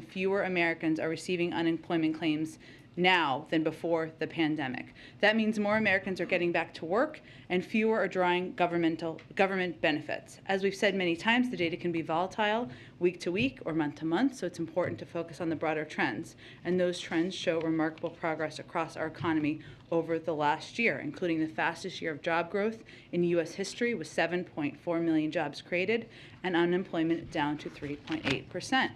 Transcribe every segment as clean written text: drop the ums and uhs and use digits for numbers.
fewer Americans are receiving unemployment claims now than before the pandemic. That means more Americans are getting back to work and fewer are drawing government benefits. As we've said many times, the data can be volatile week to week or month to month, so it's important to focus on the broader trends. And those trends show remarkable progress across our economy over the last year, including the fastest year of job growth in U.S. history with 7.4 million jobs created and unemployment down to 3.8%.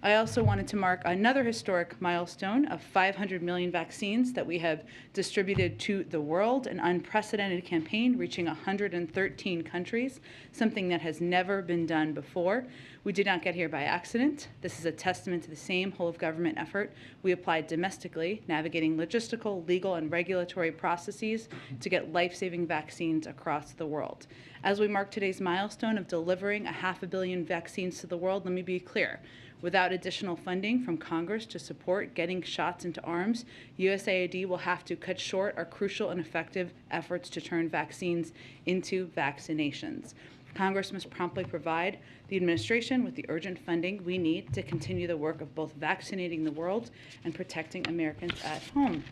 I also wanted to mark another historic milestone of 500 million vaccines that we have distributed to the world, an unprecedented campaign reaching 113 countries, something that has never been done before. We did not get here by accident. This is a testament to the same whole-of-government effort we applied domestically, navigating logistical, legal, and regulatory processes to get life-saving vaccines across the world. As we mark today's milestone of delivering 500 million vaccines to the world, let me be clear. Without additional funding from Congress to support getting shots into arms, USAID will have to cut short our crucial and effective efforts to turn vaccines into vaccinations. Congress must promptly provide the administration with the urgent funding we need to continue the work of both vaccinating the world and protecting Americans at home.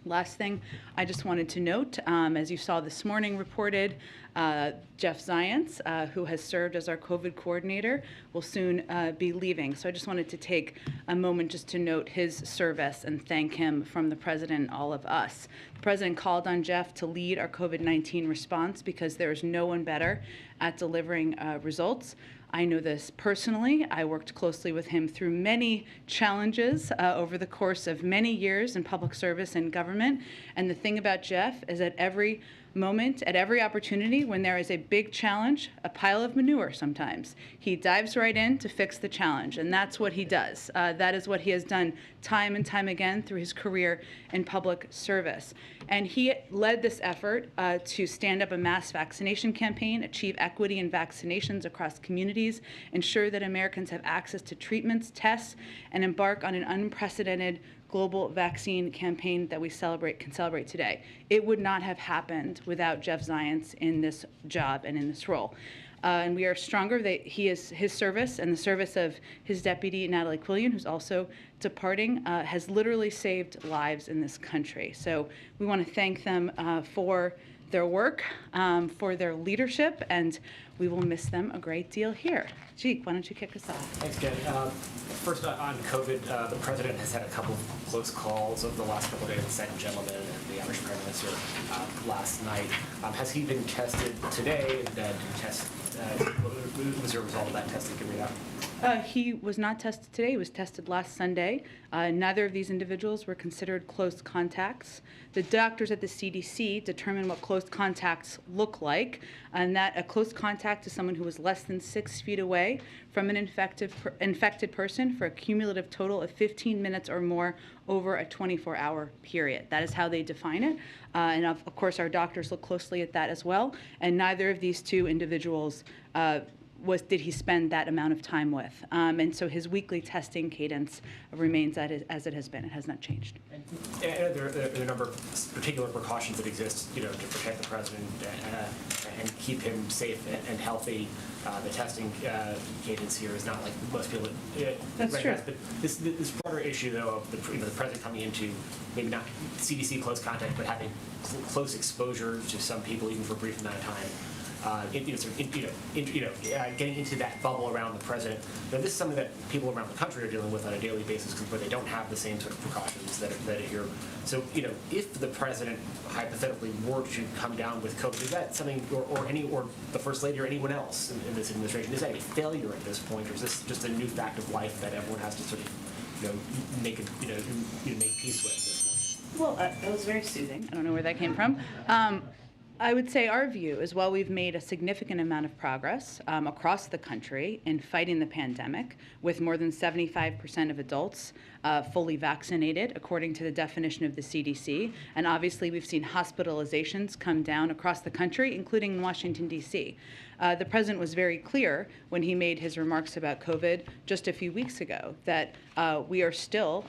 Last thing I just wanted to note, as you saw this morning reported, Jeff Zients, who has served as our COVID coordinator, will soon be leaving. So I just wanted to take a moment just to note his service and thank him from the President and all of us. The President called on Jeff to lead our COVID-19 response because there is no one better at delivering results. I know this personally. I worked closely with him through many challenges over the course of many years in public service and government. And the thing about Jeff is at every moment, at every opportunity, when there is a big challenge, a pile of manure sometimes, he dives right in to fix the challenge. And that's what he does. That is what he has done time and time again through his career in public service. And he led this effort to stand up a mass vaccination campaign, achieve equity in vaccinations across communities, ensure that Americans have access to treatments, tests, and embark on an unprecedented global vaccine campaign that we can celebrate today. It would not have happened without Jeff Zients in this job and in this role. And we are stronger that his service and the service of his deputy, Natalie Quillian, who's also departing, has literally saved lives in this country. So we want to thank them for their work, for their leadership, and we will miss them a great deal here. Jeek, why don't you kick us off? Thanks, Jen. First, on COVID, the President has had a couple of close calls over the last couple of days, the second gentleman and the Irish Prime Minister last night. Has he been tested today? Was there a result of that testing can read out? He was not tested today. He was tested last Sunday. Neither of these individuals were considered close contacts. The doctors at the CDC determine what close contacts look like, and that a close contact is someone who was less than 6 feet away from an infected person for a cumulative total of 15 minutes or more over a 24-hour period. That is how they define it. And of course, our doctors look closely at that as well. And neither of these two individuals did he spend that amount of time with. And so his weekly testing cadence remains as it has been. It has not changed. And there are a number of particular precautions that exist, to protect the president and keep him safe and healthy. The testing cadence here is not like most people That's true. But this broader issue, though, of the president coming into maybe not CDC close contact, but having close exposure to some people even for a brief amount of time. Getting into that bubble around the president. This is something that people around the country are dealing with on a daily basis, where they don't have the same sort of precautions that are here. So, if the president hypothetically were to come down with COVID, is that something, or the first lady or anyone else in this administration, is that a failure at this point, or is this just a new fact of life that everyone has to sort of, make peace with at this point? Well, that was very soothing. I don't know where that came from. I would say our view is while we've made a significant amount of progress across the country in fighting the pandemic, with more than 75% of adults fully vaccinated, according to the definition of the CDC, and obviously we've seen hospitalizations come down across the country, including in Washington, D.C. The president was very clear when he made his remarks about COVID just a few weeks ago that we are still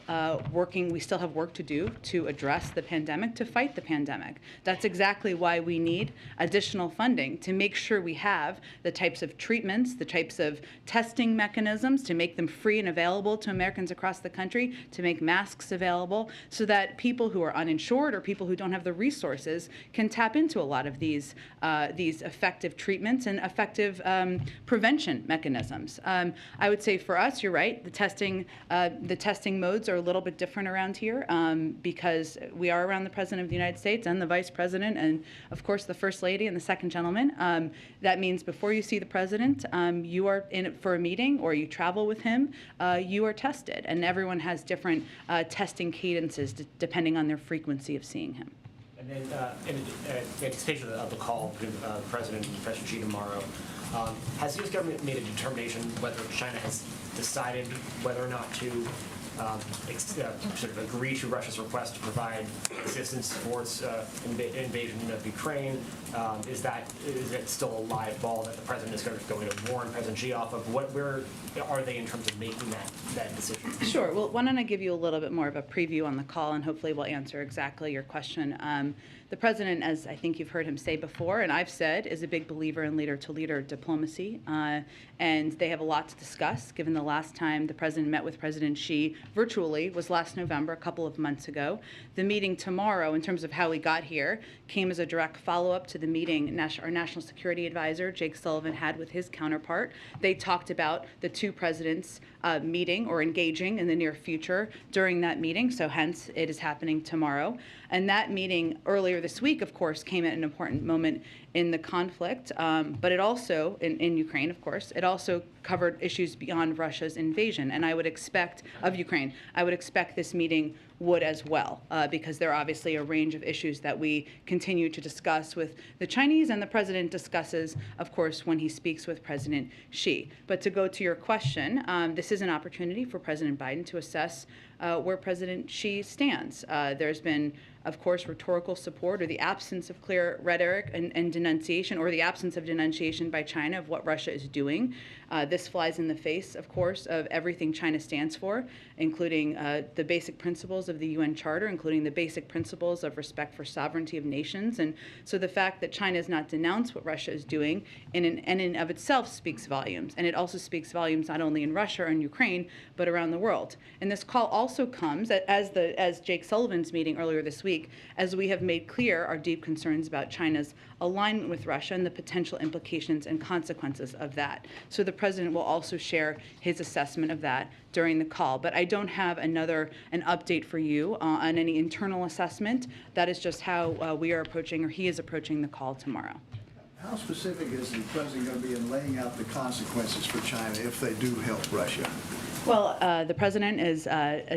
working, we still have work to do to address the pandemic, to fight the pandemic. That's exactly why we need additional funding to make sure we have the types of treatments, the types of testing mechanisms to make them free and available to Americans across the country, to make masks available so that people who are uninsured or people who don't have the resources can tap into a lot of these effective treatments and effective prevention mechanisms. I would say for us, you're right, the testing modes are a little bit different around here because we are around the President of the United States and the Vice President and, of course, the First Lady and the Second Gentleman. That means before you see the President, you are in it for a meeting or you travel with him, you are tested. And everyone has different testing cadences depending on their frequency of seeing him. And then in anticipation of the call between the President and President Xi tomorrow, has the U.S. government made a determination whether China has decided whether or not to sort of agree to Russia's request to provide assistance for its invasion of Ukraine? Is that still a live ball that the president is going to warn President Xi off of? Where are they in terms of making that decision? Sure. Well, why don't I give you a little bit more of a preview on the call, and hopefully we'll answer exactly your question. The president, as I think you've heard him say before, and I've said, is a big believer in leader-to-leader diplomacy, and they have a lot to discuss, given the last time the president met with President Xi virtually was last November, a couple of months ago. The meeting tomorrow, in terms of how we got here, came as a direct follow-up to the meeting our National Security Advisor, Jake Sullivan, had with his counterpart. They talked about the two presidents meeting or engaging in the near future during that meeting, so hence it is happening tomorrow. And that meeting earlier this week, of course, came at an important moment in the conflict, but it also, in Ukraine, of course, it also covered issues beyond Russia's invasion, and I would expect, of Ukraine, I would expect this meeting would as well, because there are obviously a range of issues that we continue to discuss with the Chinese, and the president discusses, of course, when he speaks with President Xi. But to go to your question, this is an opportunity for President Biden to assess where President Xi stands. There's been, of course, rhetorical support or the absence of clear rhetoric and denunciation, or the absence of denunciation by China of what Russia is doing. This flies in the face, of course, of everything China stands for, including the basic principles of the UN Charter, including the basic principles of respect for sovereignty of nations. And so the fact that China has not denounced what Russia is doing in and of itself speaks volumes. And it also speaks volumes not only in Russia or in Ukraine, but around the world. And this call also comes, as Jake Sullivan's meeting earlier this week, as we have made clear our deep concerns about China's alignment with Russia and the potential implications and consequences of that. So the president will also share his assessment of that during the call. But I don't have an update for you on any internal assessment. That is just how we are approaching, or he is approaching, the call tomorrow. How specific is the president going to be in laying out the consequences for China if they do help Russia? Well, the president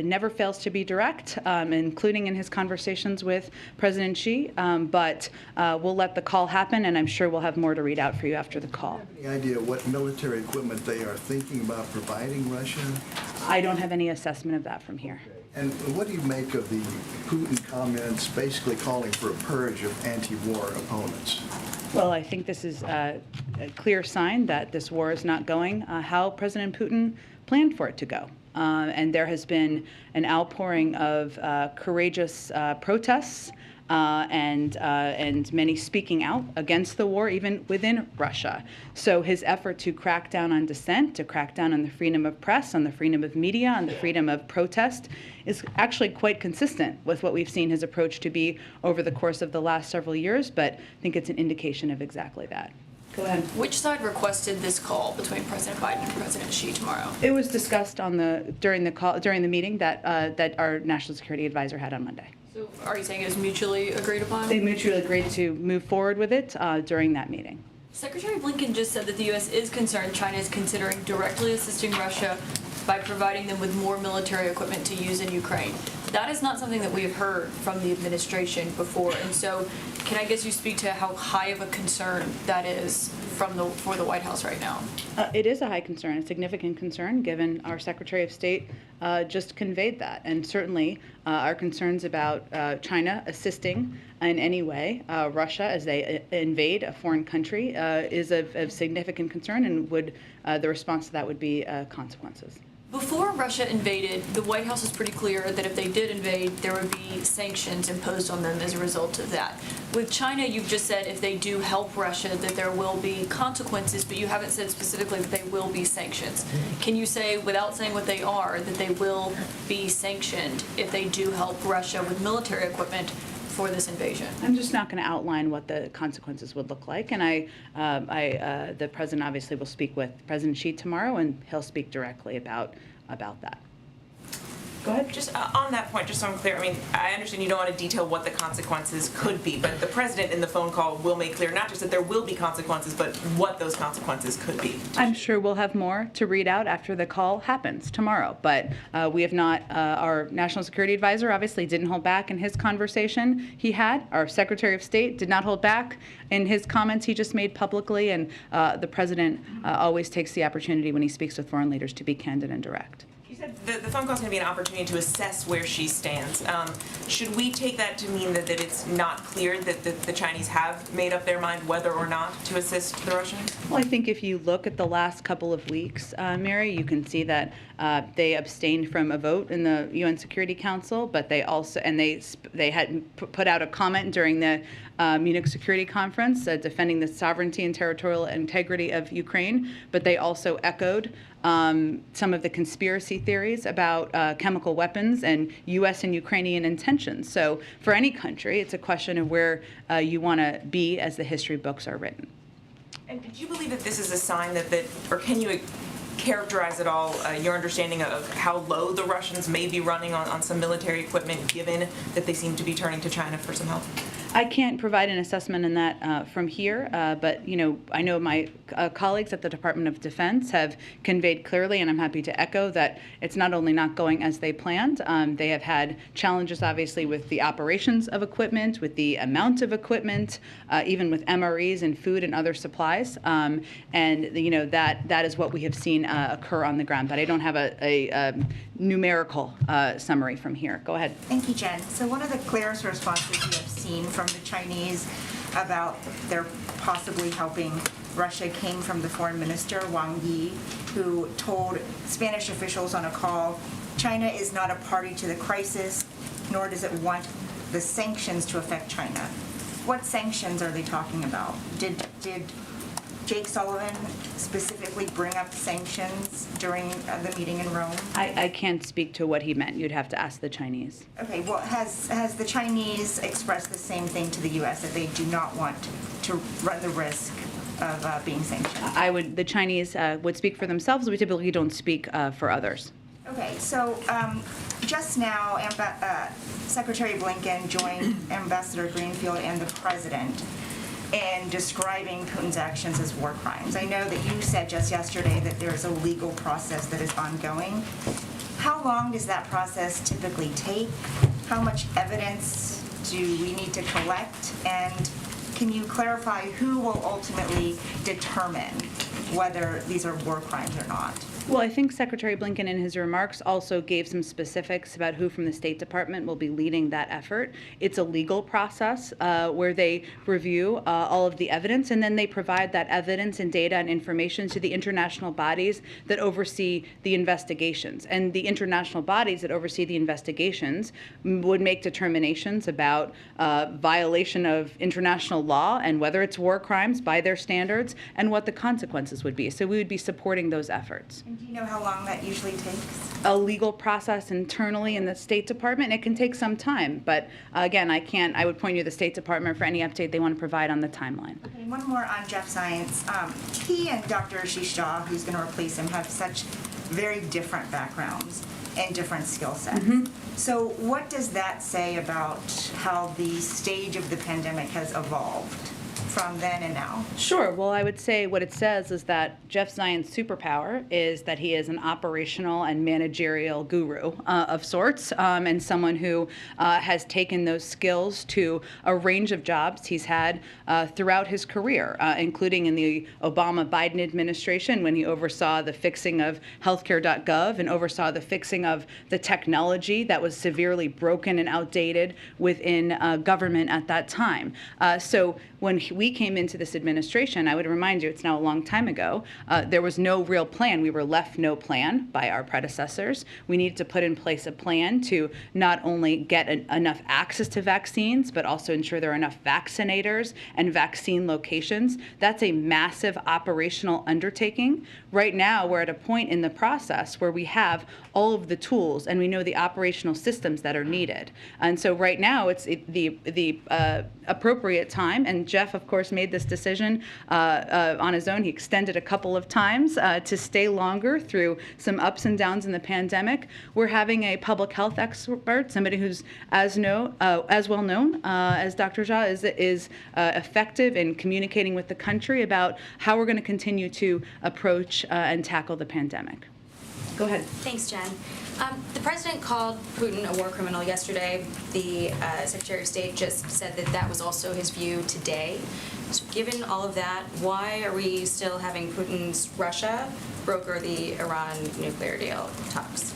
never fails to be direct, including in his conversations with President Xi, but we'll let the call happen, and I'm sure we'll have more to read out for you after the call. Do you have any idea what military equipment they are thinking about providing Russia? I don't have any assessment of that from here. And what do you make of the Putin comments basically calling for a purge of anti-war opponents? Well, I think this is a clear sign that this war is not going how President Putin planned for it to go. And there has been an outpouring of courageous protests and many speaking out against the war, even within Russia. So his effort to crack down on dissent, to crack down on the freedom of press, on the freedom of media, on the freedom of protest, is actually quite consistent with what we've seen his approach to be over the course of the last several years, but I think it's an indication of exactly that. Go ahead. Which side requested this call between President Biden and President Xi tomorrow? It was discussed during the meeting that our National Security Advisor had on Monday. So are you saying it was mutually agreed upon? They mutually agreed to move forward with it during that meeting. Secretary Blinken just said that the U.S. is concerned China is considering directly assisting Russia by providing them with more military equipment to use in Ukraine. That is not something that we have heard from the administration before, and so can I guess you speak to how high of a concern that is for the White House right now? It is a high concern, a significant concern, given our Secretary of State just conveyed that. And certainly our concerns about China assisting in any way Russia as they invade a foreign country is of significant concern, and would the response to that would be consequences. Before Russia invaded, the White House was pretty clear that if they did invade, there would be sanctions imposed on them as a result of that. With China, you've just said if they do help Russia, that there will be consequences, but you haven't said specifically that they will be sanctions. Can you say, without saying what they are, that they will be sanctioned if they do help Russia with military equipment for this invasion? I'm just not going to outline what the consequences would look like, and the president obviously will speak with President Xi tomorrow, and he'll speak directly about that. Go ahead. Just on that point, just so I'm clear, I mean, I understand you don't want to detail what the consequences could be, but the president in the phone call will make clear not just that there will be consequences, but what those consequences could be. I'm sure we'll have more to read out after the call happens tomorrow, but we have not, our National Security Advisor obviously didn't hold back in his conversation he had. Our Secretary of State did not hold back in his comments he just made publicly, and the president always takes the opportunity when he speaks with foreign leaders to be candid and direct. You said the phone call is going to be an opportunity to assess where she stands. Should we take that to mean that it's not clear that the Chinese have made up their mind whether or not to assist the Russians? Well, I think if you look at the last couple of weeks, Mary, you can see that they abstained from a vote in the UN Security Council, but they also, and they had put out a comment during the Munich Security Conference defending the sovereignty and territorial integrity of Ukraine, but they also echoed some of the conspiracy theories about chemical weapons and U.S. and Ukrainian intentions. So for any country, it's a question of where you want to be as the history books are written. And do you believe that this is a sign that or can you characterize at all your understanding of how low the Russians may be running on some military equipment, given that they seem to be turning to China for some help? I can't provide an assessment on that from here, but I know my colleagues at the Department of Defense have conveyed clearly, and I'm happy to echo, that it's not only not going as they planned, they have had challenges obviously with the operations of equipment, with the amount of equipment, even with MREs and food and other supplies, and that is what we have seen occur on the ground. But I don't have a numerical summary from here. Go ahead. Thank you, Jen. So one of the clearest responses you have seen from the Chinese about their possibly helping Russia came from the foreign minister, Wang Yi, who told Spanish officials on a call, China is not a party to the crisis, nor does it want the sanctions to affect China. What sanctions are they talking about? Did Jake Sullivan specifically bring up sanctions during the meeting in Rome? I can't speak to what he meant. You'd have to ask the Chinese. Okay, well, has the Chinese expressed the same thing to the U.S., that they do not want to run the risk of being sanctioned? The Chinese would speak for themselves. We typically don't speak for others. Okay, so just now, Secretary Blinken joined Ambassador Greenfield and the president in describing Putin's actions as war crimes. I know that you said just yesterday that there's a legal process that is ongoing. How long does that process typically take? How much evidence do we need to collect? And can you clarify who will ultimately determine whether these are war crimes or not? Well, I think Secretary Blinken in his remarks also gave some specifics about who from the State Department will be leading that effort. It's a legal process where they review all of the evidence, and then they provide that evidence and data and information to the international bodies that oversee the investigations. And the international bodies that oversee the investigations would make determinations about violation of international law and whether it's war crimes by their standards and what the consequences would be. So we would be supporting those efforts. Do you know how long that usually takes? A legal process internally in the State Department. It can take some time, but again, I would point you to the State Department for any update they want to provide on the timeline. Okay, one more on Jeff Zients. He and Dr. Ashish Jha, who's going to replace him, have such very different backgrounds and different skill sets. Mm-hmm. So what does that say about how the stage of the pandemic has evolved from then and now? Sure. Well, I would say what it says is that Jeff Zion's superpower is that he is an operational and managerial guru of sorts, and someone who has taken those skills to a range of jobs he's had throughout his career, including in the Obama-Biden administration when he oversaw the fixing of healthcare.gov and oversaw the fixing of the technology that was severely broken and outdated within government at that time. So when we came into this administration, I would remind you, it's now a long time ago, there was no real plan. We were left no plan by our predecessors. We needed to put in place a plan to not only get enough access to vaccines, but also ensure there are enough vaccinators and vaccine locations. That's a massive operational undertaking. Right now, we're at a point in the process where we have all of the tools and we know the operational systems that are needed. And so right now, it's the appropriate time, and Jeff, of course, made this decision on his own. He extended a couple of times to stay longer through some ups and downs in the pandemic. We're having a public health expert, somebody who's as well known as Dr. Jha is effective in communicating with the country about how we're going to continue to approach and tackle the pandemic. Go ahead. Thanks, Jen. The president called Putin a war criminal yesterday. The Secretary of State just said that that was also his view today. So given all of that, why are we still having Putin's Russia broker the Iran nuclear deal talks?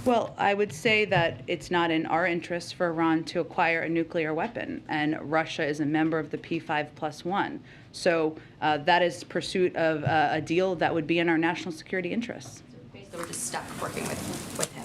Well, I would say that it's not in our interest for Iran to acquire a nuclear weapon, and Russia is a member of the P5+1. So that is pursuit of a deal that would be in our national security interests. So we're just stuck working with him.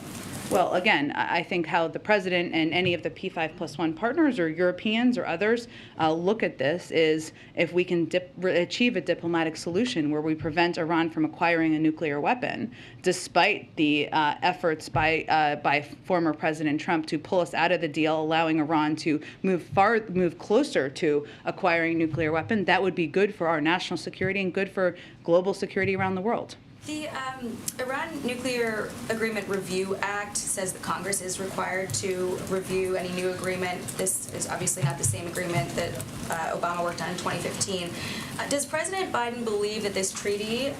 Well, again, I think how the president and any of the P5+1 partners or Europeans or others look at this is if we can achieve a diplomatic solution where we prevent Iran from acquiring a nuclear weapon, despite the efforts by former President Trump to pull us out of the deal, allowing Iran to move closer to acquiring a nuclear weapon, that would be good for our national security and good for global security around the world. The Iran Nuclear Agreement Review Act says that Congress is required to review any new agreement. This is obviously not the same agreement that Obama worked on in 2015. Does President Biden believe that this treaty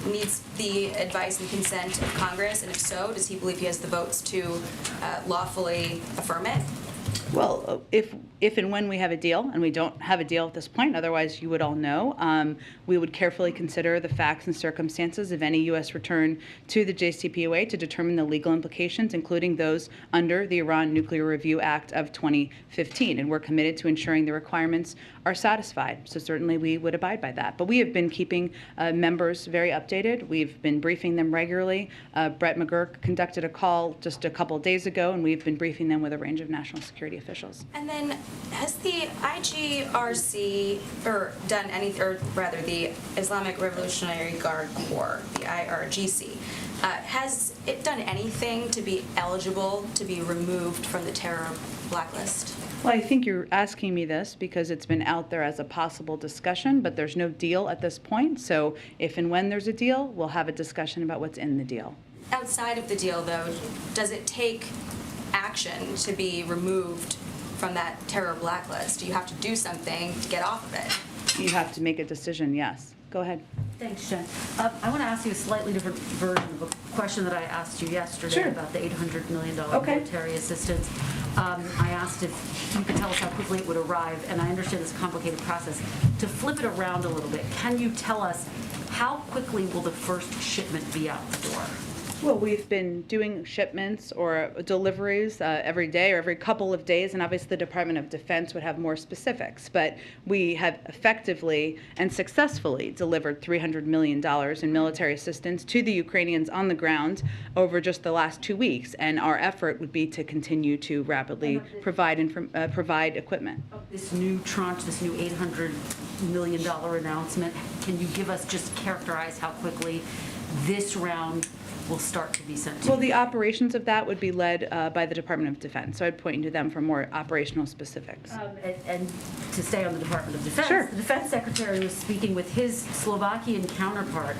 needs the advice and consent of Congress? And if so, does he believe he has the votes to lawfully affirm it? Well, if and when we have a deal, and we don't have a deal at this point, otherwise you would all know, we would carefully consider the facts and circumstances of any U.S. return to the JCPOA to determine the legal implications, including those under the Iran Nuclear Review Act of 2015. And we're committed to ensuring the requirements are satisfied. So certainly we would abide by that. But we have been keeping members very updated. We've been briefing them regularly. Brett McGurk conducted a call just a couple days ago, and we've been briefing them with a range of national security officials. And then has the IGRC done anything, or rather the Islamic Revolutionary Guard Corps, the IRGC, has it done anything to be eligible to be removed from the terror blacklist? Well, I think you're asking me this because it's been out there as a possible discussion, but there's no deal at this point. So if and when there's a deal, we'll have a discussion about what's in the deal. Outside of the deal, though, does it take action to be removed from that terror blacklist? Do you have to do something to get off of it? You have to make a decision, yes. Go ahead. Thanks, Jen. I want to ask you a slightly different version of a question that I asked you yesterday Sure. about the $800 million Okay. military assistance. I asked if you could tell us how quickly it would arrive, and I understand this complicated process. To flip it around a little bit, can you tell us how quickly will the first shipment be out the door? Well, we've been doing shipments or deliveries every day or every couple of days, and obviously the Department of Defense would have more specifics. But we have effectively and successfully delivered $300 million in military assistance to the Ukrainians on the ground over just the last 2 weeks, and our effort would be to continue to rapidly provide equipment. This new tranche, this new $800 million announcement, can you just characterize how quickly this round will start to be sent to Well, you? the operations of that would be led by the Department of Defense, so I'd point you to them for more operational specifics. And to stay on the Department of Defense, Sure. the Defense Secretary was speaking with his Slovakian counterpart,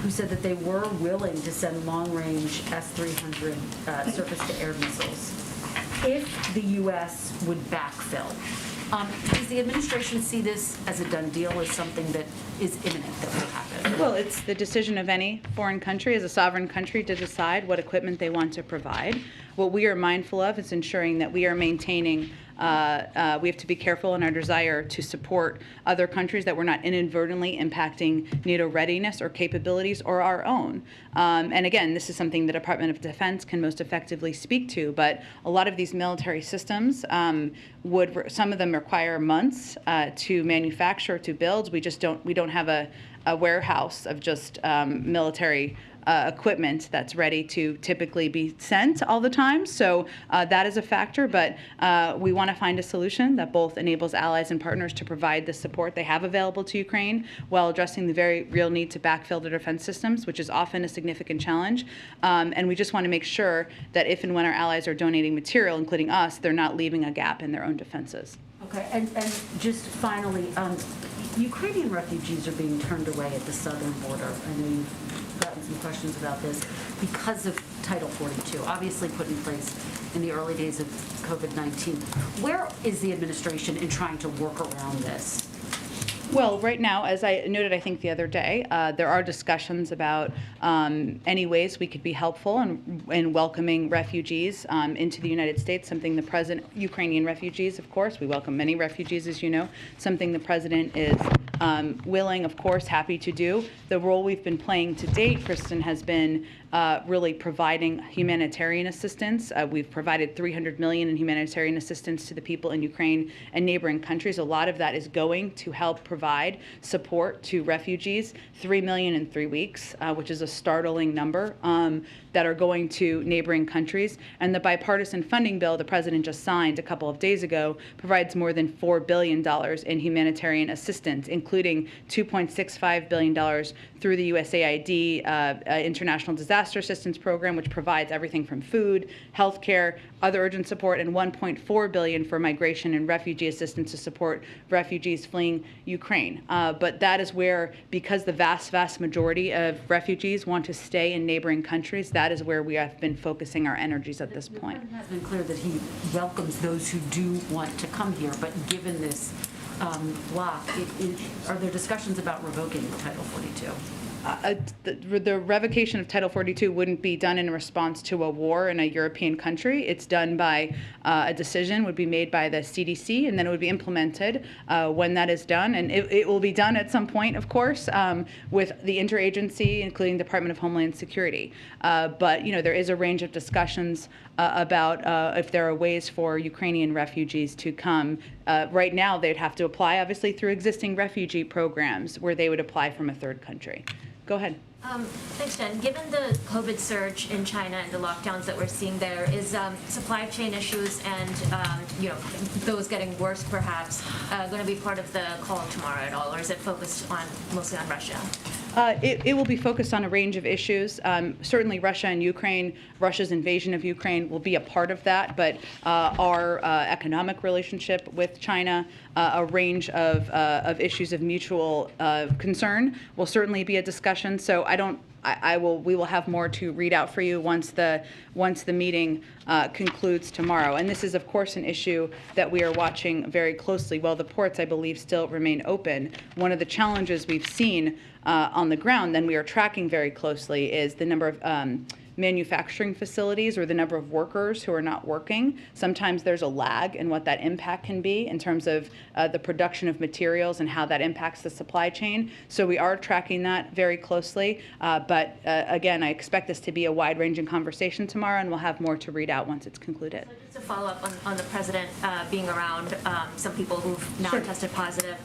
who said that they were willing to send long-range S-300 surface-to-air missiles if the U.S. would backfill. Does the administration see this as a done deal, as something that is imminent that will happen? Well, it's the decision of any foreign country as a sovereign country to decide what equipment they want to provide. What we are mindful of is ensuring that we are maintaining, we have to be careful in our desire to support other countries, that we're not inadvertently impacting NATO readiness or capabilities or our own. And again, this is something the Department of Defense can most effectively speak to, but a lot of these military systems some of them require months to manufacture, to build. We don't have a warehouse of just military equipment that's ready to typically be sent all the time. So that is a factor, but we want to find a solution that both enables allies and partners to provide the support they have available to Ukraine while addressing the very real need to backfill their defense systems, which is often a significant challenge. And we just want to make sure that if and when our allies are donating material, including us, they're not leaving a gap in their own defenses. Okay, and just finally, Ukrainian refugees are being turned away at the southern border. I know you've gotten some questions about this because of Title 42, obviously put in place in the early days of COVID-19. Where is the administration in trying to work around this? Well, right now, as I noted, I think the other day, there are discussions about any ways we could be helpful in welcoming refugees into the United States, something the president, Ukrainian refugees, of course, we welcome many refugees, as you know, something the president is willing, of course, happy to do. The role we've been playing to date, Kristen, has been really providing humanitarian assistance. We've provided $300 million in humanitarian assistance to the people in Ukraine and neighboring countries. A lot of that is going to help provide support to refugees, $3 million in 3 weeks, which is a startling number, that are going to neighboring countries. And the bipartisan funding bill the president just signed a couple of days ago provides more than $4 billion in humanitarian assistance, including $2.65 billion through the USAID International Disaster Assistance Program, which provides everything from food, healthcare, other urgent support, and $1.4 billion for migration and refugee assistance to support refugees fleeing Ukraine. But that is where, because the vast majority of refugees want to stay in neighboring countries, that is where we have been focusing our energies at this point. The president has been clear that he welcomes those who do want to come here, but given this block, are there discussions about revoking Title 42? The revocation of Title 42 wouldn't be done in response to a war in a European country. It's done by a decision would be made by the CDC, and then it would be implemented when that is done. And it will be done at some point, of course, with the interagency, including the Department of Homeland Security. But there is a range of discussions about if there are ways for Ukrainian refugees to come. Right now, they'd have to apply, obviously, through existing refugee programs where they would apply from a third country. Go ahead. Thanks, Jen. Given the COVID surge in China and the lockdowns that we're seeing there, is supply chain issues and those getting worse perhaps going to be part of the call tomorrow at all, or is it focused mostly on Russia? It will be focused on a range of issues. Certainly Russia and Ukraine, Russia's invasion of Ukraine will be a part of that, but our economic relationship with China, a range of issues of mutual concern will certainly be a discussion. So we will have more to read out for you once the meeting concludes tomorrow. And this is, of course, an issue that we are watching very closely. While the ports, I believe, still remain open, one of the challenges we've seen on the ground, and we are tracking very closely, is the number of manufacturing facilities or the number of workers who are not working. Sometimes there's a lag in what that impact can be in terms of the production of materials and how that impacts the supply chain. So we are tracking that very closely. But again, I expect this to be a wide-ranging conversation tomorrow, and we'll have more to read out once it's concluded. So just to follow up on the president being around some people who've now tested positive,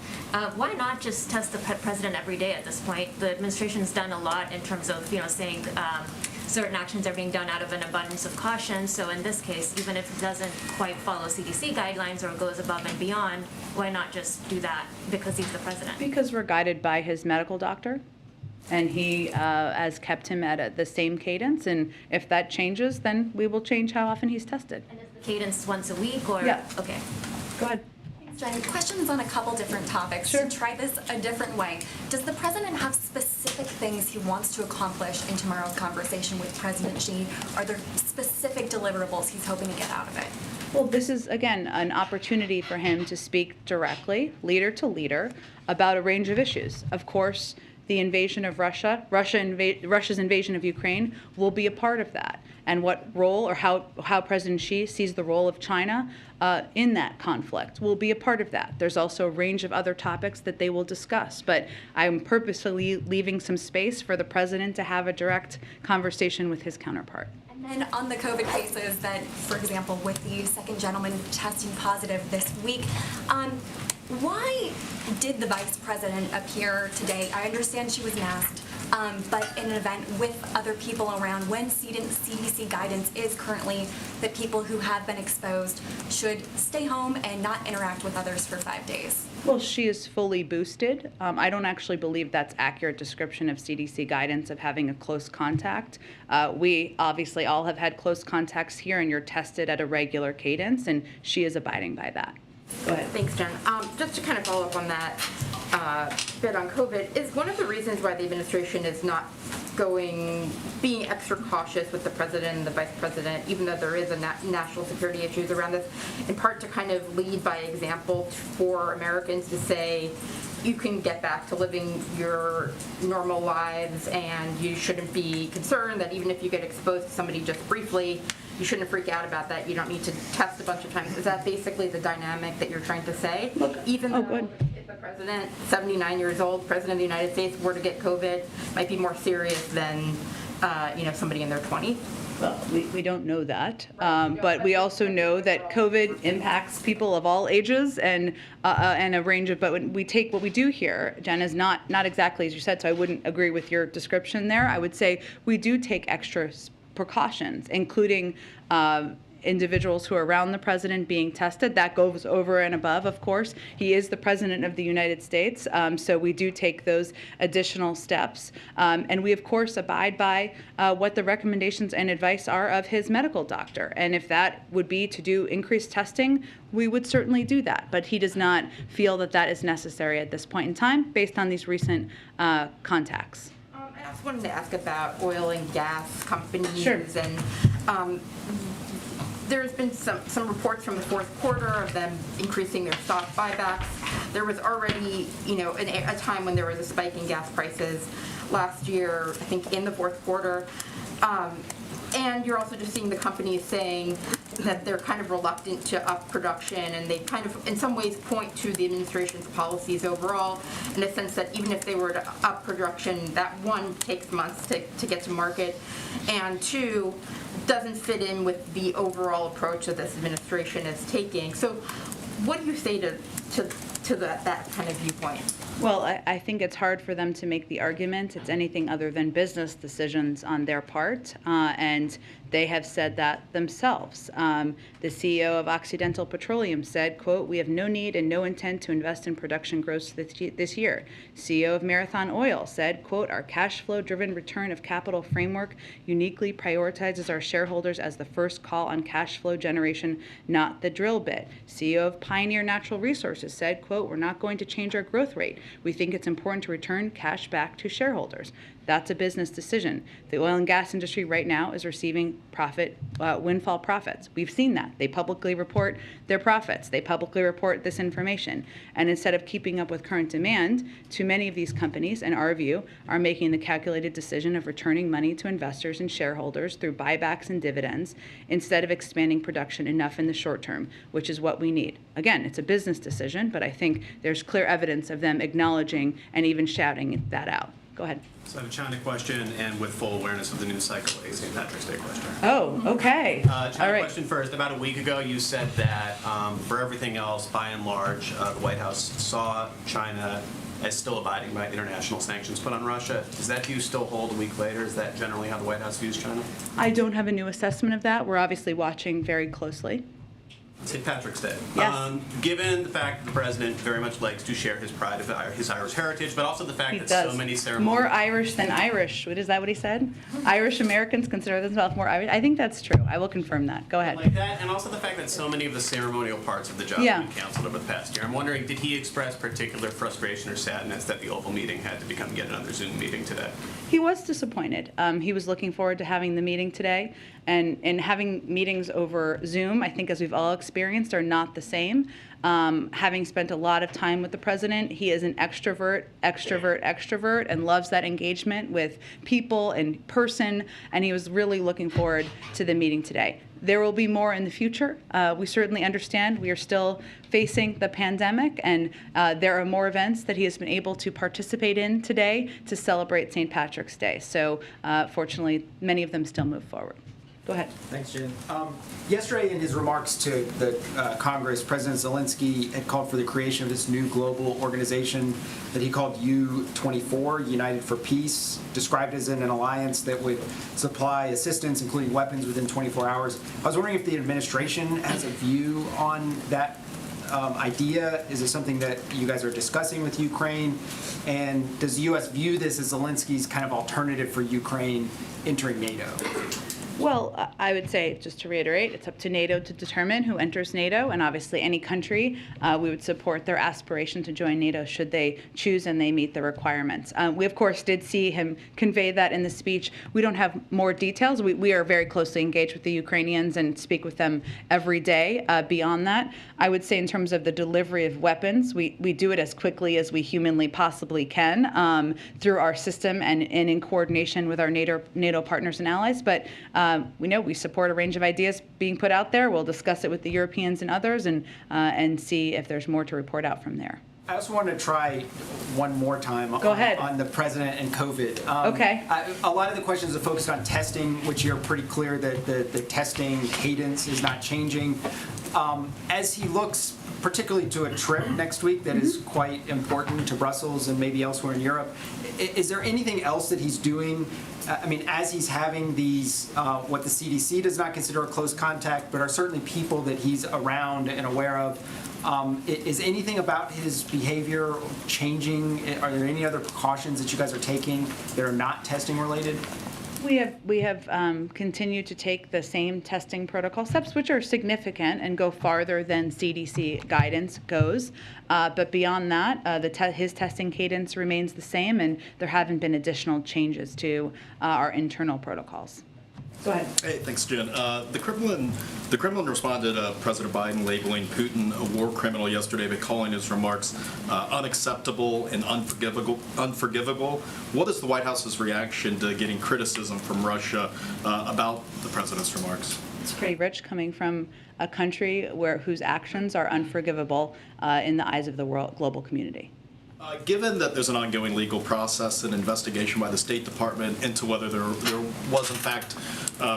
why not just test the president every day at this point? The administration's done a lot in terms of saying certain actions are being done out of an abundance of caution. So in this case, even if it doesn't quite follow CDC guidelines or goes above and beyond, why not just do that because he's the president? Because we're guided by his medical doctor, and he has kept him at the same cadence. And if that changes, then we will change how often he's tested. And is the cadence once a week or? Yeah. Okay. Go ahead. Jen, questions on a couple different topics. Sure. To try this a different way, does the president have specific things he wants to accomplish in tomorrow's conversation with President Xi? Are there specific deliverables he's hoping to get out of it? Well, this is, again, an opportunity for him to speak directly, leader to leader, about a range of issues. Of course, the invasion of Russia's invasion of Ukraine will be a part of that. And what role or how President Xi sees the role of China in that conflict will be a part of that. There's also a range of other topics that they will discuss. But I'm purposely leaving some space for the president to have a direct conversation with his counterpart. And on the COVID cases that, for example, with the second gentleman testing positive this week, why did the vice president appear today? I understand she was masked, but in an event with other people around, when CDC guidance is currently that people who have been exposed should stay home and not interact with others for 5 days. Well, she is fully boosted. I don't actually believe that's accurate description of CDC guidance of having a close contact. We obviously all have had close contacts here, and you're tested at a regular cadence, and she is abiding by that. Go ahead. Thanks, Jen. Just to kind of follow up on that bit on COVID, is one of the reasons why the administration is not being extra cautious with the president and the vice president, even though there is a national security issues around this, in part to kind of lead by example for Americans to say, you can get back to living your normal lives and you shouldn't be concerned that even if you get exposed to somebody just briefly, you shouldn't freak out about that. You don't need to test a bunch of times. Is that basically the dynamic that you're trying to say? Even though if the president, 79 years old, president of the United States, were to get COVID, might be more serious than somebody in their 20s? Well, we don't know that, but we also know that COVID impacts people of all ages and a range of. But when we take what we do here, Jen, is not exactly as you said. So I wouldn't agree with your description there. I would say we do take extra precautions, including individuals who are around the president being tested. That goes over and above, of course. He is the president of the United States, so we do take those additional steps. And we, of course, abide by what the recommendations and advice are of his medical doctor. And if that would be to do increased testing, we would certainly do that. But he does not feel that that is necessary at this point in time based on these recent contacts. I also wanted to ask about oil and gas companies. Sure. And there's been some reports from the fourth quarter of them increasing their stock buybacks. There was already, a time when there was a spike in gas prices last year, I think in the fourth quarter. And you're also just seeing the companies saying that they're kind of reluctant to up production, and they kind of, in some ways, point to the administration's policies overall, in the sense that even if they were to up production, that one, takes months to get to market, and two, doesn't fit in with the overall approach that this administration is taking. So what do you say to that kind of viewpoint? Well, I think it's hard for them to make the argument it's anything other than business decisions on their part, and they have said that themselves. The CEO of Occidental Petroleum said, quote, "We have no need and no intent to invest in production growth this year." CEO of Marathon Oil said, quote, "Our cash flow driven return of capital framework uniquely prioritizes our shareholders as the first call on cash flow generation, not the drill bit." CEO of Pioneer Natural Resources said, quote, "We're not going to change our growth rate. We think it's important to return cash back to shareholders." That's a business decision. The oil and gas industry right now is receiving windfall profits. We've seen that. They publicly report their profits. They publicly report this information. And instead of keeping up with current demand, too many of these companies, in our view, are making the calculated decision of returning money to investors and shareholders through buybacks and dividends instead of expanding production enough in the short term, which is what we need. Again, it's a business decision, but I think there's clear evidence of them acknowledging and even shouting that out. Go ahead. So I have a China question, and with full awareness of the news cycle, a St. Patrick's Day question. Oh, okay. China All right. question first. About a week ago, you said that for everything else, by and large, the White House saw China as still abiding by international sanctions put on Russia. Does that view still hold a week later? Is that generally how the White House views China? I don't have a new assessment of that. We're obviously watching very closely. St. Patrick's Day. Yes. Given the fact that the president very much likes to share his pride of his Irish heritage, but also the fact He that does. so many ceremonies... More Irish than Irish. Is that what he said? Irish Americans consider themselves more Irish. I think that's true. I will confirm that. Go ahead. Like that, and also the fact that so many of the ceremonial parts of the job Yeah. have been canceled over the past year. I'm wondering, did he express particular frustration or sadness that the Oval meeting had to become yet another Zoom meeting today? He was disappointed. He was looking forward to having the meeting today, and having meetings over Zoom, I think, as we've all experienced, are not the same. Having spent a lot of time with the president, he is an extrovert, and loves that engagement with people in person, and he was really looking forward to the meeting today. There will be more in the future. We certainly understand we are still facing the pandemic, and there are more events that he has been able to participate in today to celebrate St. Patrick's Day. So fortunately, many of them still move forward. Go ahead. Thanks, Jen. Yesterday, in his remarks to the Congress, President Zelensky had called for the creation of this new global organization that he called U-24, United for Peace, described as an alliance that would supply assistance, including weapons, within 24 hours. I was wondering if the administration has a view on that idea. Is it something that you guys are discussing with Ukraine? And does the U.S. view this as Zelensky's kind of alternative for Ukraine entering NATO? Well, I would say, just to reiterate, it's up to NATO to determine who enters NATO, and obviously any country, we would support their aspiration to join NATO should they choose and they meet the requirements. We, of course, did see him convey that in the speech. We don't have more details. We are very closely engaged with the Ukrainians and speak with them every day. Beyond that, I would say in terms of the delivery of weapons, we do it as quickly as we humanly possibly can through our system and in coordination with our NATO partners and allies. But we know we support a range of ideas being put out there. We'll discuss it with the Europeans and others and see if there's more to report out from there. I also want to try one more time Go ahead. on the president and COVID. Okay. A lot of the questions are focused on testing, which you're pretty clear that the testing cadence is not changing. As he looks particularly to a trip next week that is quite important to Brussels and maybe elsewhere in Europe, is there anything else that he's doing? I mean, as he's having these, what the CDC does not consider a close contact, but are certainly people that he's around and aware of, is anything about his behavior changing? Are there any other precautions that you guys are taking that are not testing related? We have continued to take the same testing protocol steps, which are significant and go farther than CDC guidance goes. But beyond that, his testing cadence remains the same, and there haven't been additional changes to our internal protocols. Go ahead. Hey, thanks, Jen. The Kremlin responded to President Biden labeling Putin a war criminal yesterday by calling his remarks unacceptable and unforgivable. What is the White House's reaction to getting criticism from Russia about the president's remarks? It's pretty rich coming from a country whose actions are unforgivable in the eyes of the global community. Given that there's an ongoing legal process and investigation by the State Department into whether there was in fact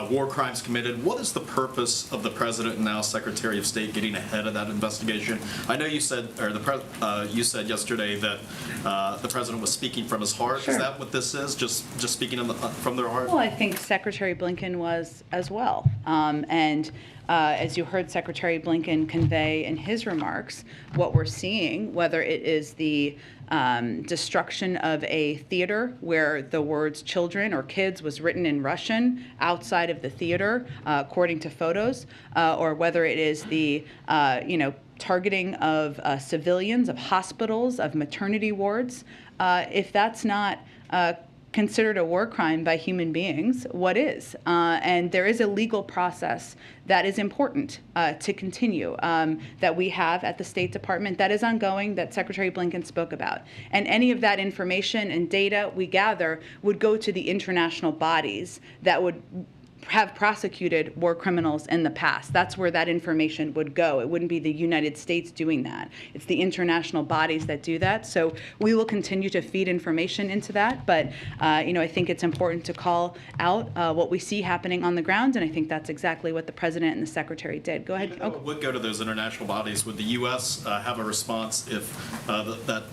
war crimes committed, what is the purpose of the President and now Secretary of State getting ahead of that investigation? I know you said, or you said yesterday that the President was speaking from his heart. Sure. Is that what this is? Just speaking from their heart? Well, I think Secretary Blinken was as well. As you heard Secretary Blinken convey in his remarks, what we're seeing, whether it is the destruction of a theater where the words children or kids was written in Russian outside of the theater, according to photos, or whether it is the targeting of civilians, of hospitals, of maternity wards, if that's not considered a war crime by human beings, what is? And there is a legal process that is important to continue that we have at the State Department that is ongoing, that Secretary Blinken spoke about. And any of that information and data we gather would go to the international bodies that would have prosecuted war criminals in the past. That's where that information would go. It wouldn't be the United States doing that. It's the international bodies that do that. So we will continue to feed information into that. But I think it's important to call out what we see happening on the ground, and I think that's exactly what the President and the Secretary did. Go ahead. Even though it would go to those international bodies, would the U.S. Have a response if that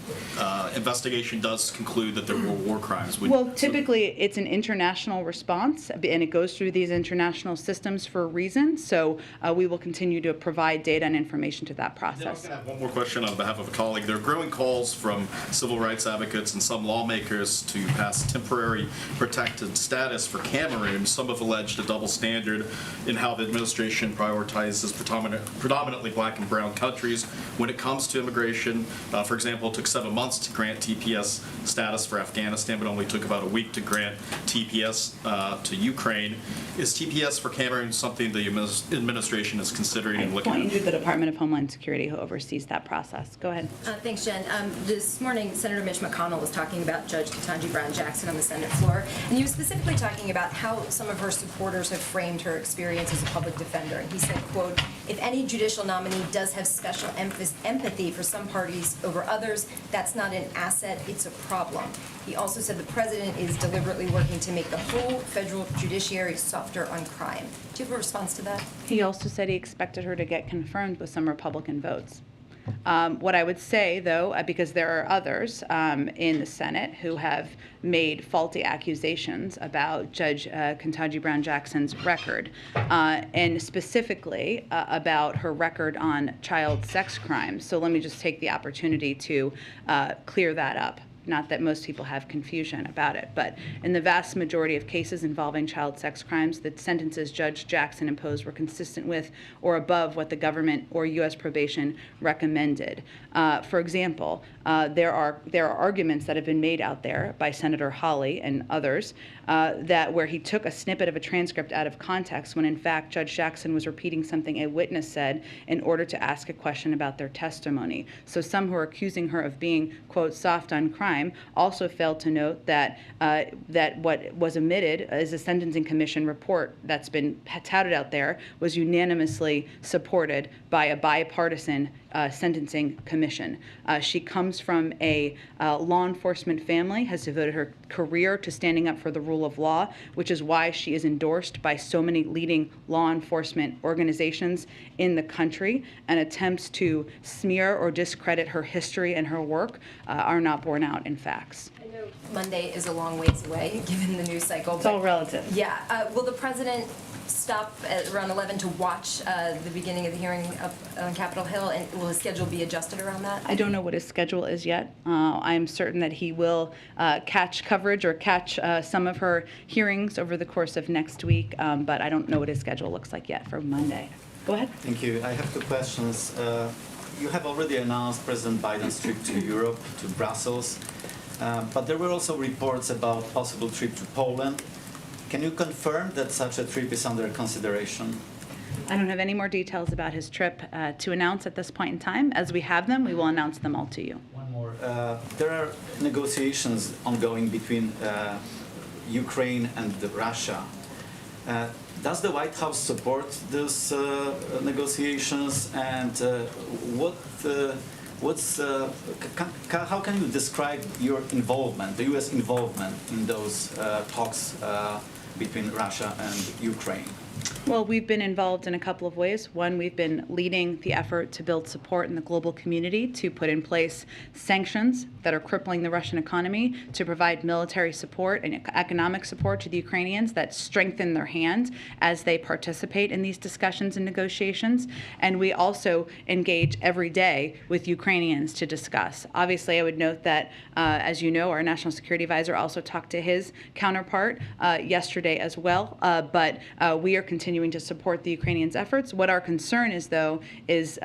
investigation does conclude that there were war crimes? Well, typically it's an international response, and it goes through the these international systems for a reason, so we will continue to provide data and information to that I was process. going to have one more question on behalf of a colleague. There are growing calls from civil rights advocates and some lawmakers to pass temporary protected status for Cameroon. Some have alleged a double standard in how the administration prioritizes predominantly black and brown countries when it comes to immigration. For example, it took 7 months to grant TPS status for Afghanistan, but only took about a week to grant TPS to Ukraine. Is TPS for Cameroon something the administration is considering and looking Point at? you to the Department of Homeland Security, who oversees that process. Go ahead. Thanks, Jen. This morning, Senator Mitch McConnell was talking about Judge Ketanji Brown Jackson on the Senate floor, and he was specifically talking about how some of her supporters have framed her experience as a public defender. And he said, quote, "If any judicial nominee does have special empathy for some parties over others, that's not an asset, it's a problem." He also said the president is deliberately working to make the whole federal judiciary softer on crime. Do you have a response to that? He also said he expected her to get confirmed with some Republican votes. What I would say, though, because there are others in the Senate who have made faulty accusations about Judge Ketanji Brown Jackson's record, and specifically about her record on child sex crimes. So let me just take the opportunity to clear that up. Not that most people have confusion about it, but in the vast majority of cases involving child sex crimes, the sentences Judge Jackson imposed were consistent with or above what the government or U.S. probation recommended. For example, there are arguments that have been made out there by Senator Hawley and others that where he took a snippet of a transcript out of context when in fact Judge Jackson was repeating something a witness said in order to ask a question about their testimony. So some who are accusing her of being, quote, soft on crime also failed to note that that what was omitted is a sentencing commission report that's been touted out there was unanimously supported by a bipartisan sentencing commission. She comes from a law enforcement family, has devoted her career to standing up for the rule of law, which is why she is endorsed by so many leading law enforcement organizations in the country, and attempts to smear or discredit her history and her work are not borne out in facts. I know Monday is a long ways away, given the news cycle. It's all relative. Yeah. Will the president stop at around 11 to watch the beginning of the hearing on Capitol Hill, and will his schedule be adjusted around that? I don't know what his schedule is yet. I am certain that he will catch coverage or catch some of her hearings over the course of next week, but I don't know what his schedule looks like yet for Monday. Go ahead. Thank you. I have two questions. You have already announced President Biden's trip to Europe, to Brussels, but there were also reports about possible trip to Poland. Can you confirm that such a trip is under consideration? I don't have any more details about his trip to announce at this point in time. As we have them, we will announce them all to you. One more. There are negotiations ongoing between Ukraine and Russia. Does the White House support these negotiations, and how can you describe your involvement, the U.S. involvement in those talks between Russia and Ukraine? Well, we've been involved in a couple of ways. One, we've been leading the effort to build support in the global community to put in place sanctions that are crippling the Russian economy, to provide military support and economic support to the Ukrainians that strengthen their hand as they participate in these discussions and negotiations. And we also engage every day with Ukrainians to discuss. Obviously, I would note that, as you know, our National Security Advisor also talked to his counterpart yesterday as well. But we are continuing to support the Ukrainians' efforts. What our concern is, though, is,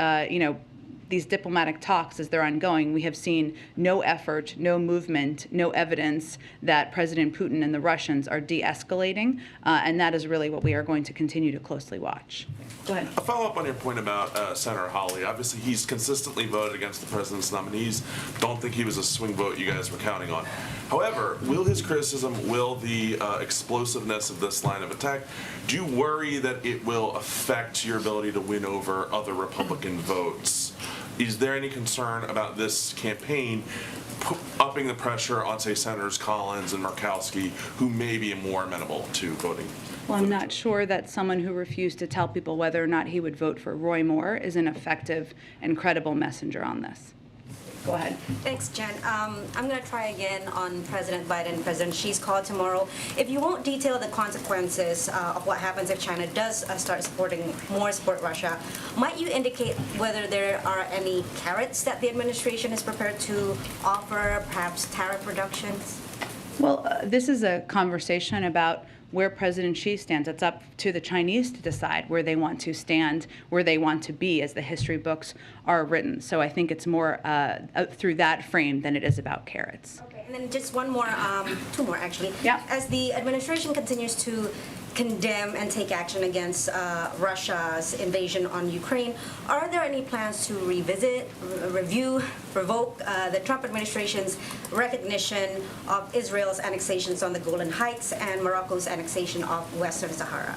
these diplomatic talks as they're ongoing, we have seen no effort, no movement, no evidence that President Putin and the Russians are de-escalating, and that is really what we are going to continue to closely watch. Go ahead. A follow-up on your point about Senator Hawley. Obviously, he's consistently voted against the president's nominees. Don't think he was a swing vote you guys were counting on. However, will his criticism, will the explosiveness of this line of attack, do you worry that it will affect your ability to win over other Republican votes? Is there any concern about this campaign upping the pressure on, say, Senators Collins and Murkowski, who may be more amenable to voting? Well, I'm not sure that someone who refused to tell people whether or not he would vote for Roy Moore is an effective and credible messenger on this. Go ahead. Thanks, Jen. I'm going to try again on President Biden and President Xi's call tomorrow. If you won't detail the consequences of what happens if China does start support Russia, might you indicate whether there are any carrots that the administration is prepared to offer, perhaps tariff reductions? Well, this is a conversation about where President Xi stands. It's up to the Chinese to decide where they want to stand, where they want to be as the history books are written. So I think it's more through that frame than it is about carrots. Okay, and then just one more, two more actually. Yeah. As the administration continues to condemn and take action against Russia's invasion on Ukraine, are there any plans to revisit, review, revoke the Trump administration's recognition of Israel's annexations on the Golan Heights and Morocco's annexation of Western Sahara?